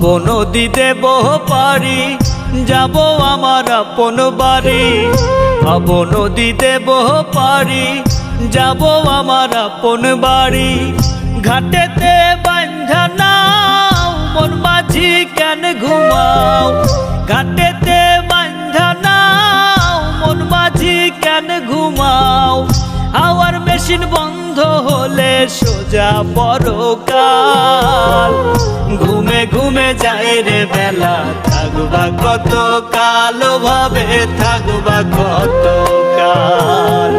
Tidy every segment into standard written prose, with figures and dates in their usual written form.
নদী দেব পারি যাব আমার আপন বাড়ি, ভাব নদী দেব পারি যাব আমার আপন বাড়ি। ঘাটেতে বান্ধা নাও মন মাঝি কেন ঘুমাও, ঘাটেতে বান্ধা নাও মন মাঝি কেন ঘুমাও। হাওয়ার মেশিন বন্ধ হলে সোজা পরকাল, ঘুমে ঘুমে যায় রে বেলা থাকবা কত কাল, ভাবে থাকবা কত কাল।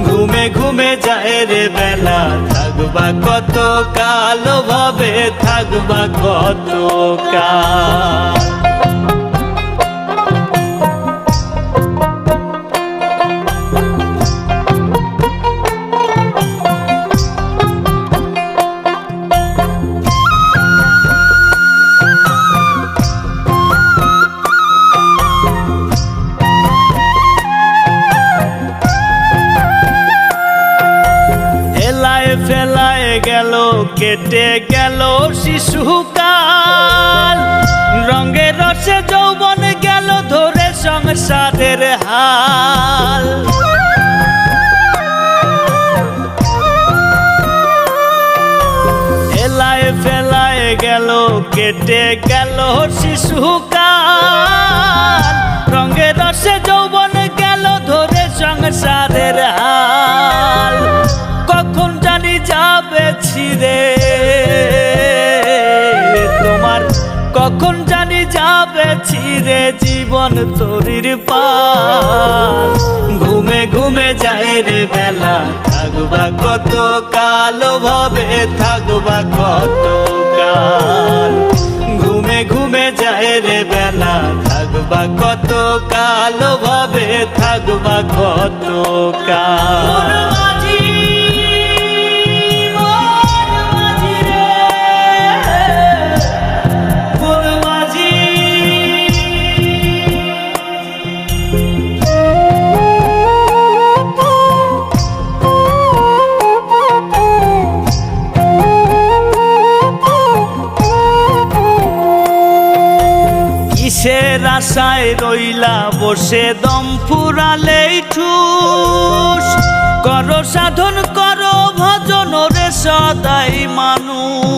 ঘুমে ঘুমে যায় রে বেলা থাকবা কত কাল, ভাবে থাকবা কত কাল। ফেলায় গেল কেটে গেল শিশুকাল, রঙে রসে যৌবন গেল ধরে সংসারের হাল। ফেলায় ফেলায় গেল কেটে গেল শিশুকাল, রঙে রসে যৌবন গেল ধরে সংসারের হাল। কখন জানি যাবে ছিঁড়ে তোমার, কখন জানি যাবে ছিঁড়ে জীবন তরির পাল। ঘুমে ঘুমে যায় রে বেলা থাকবা কত কাল, ভাবে থাকবা কত কাল। ঘুমে ঘুমে যায় রে বেলা থাকবা কত কাল, ভাবে থাকবা কত কাল। কিসের আশায় রইলা বসে দম ফুরালেই ঠুস, করো সাধন করো ভজন রে সদাই মানুষ।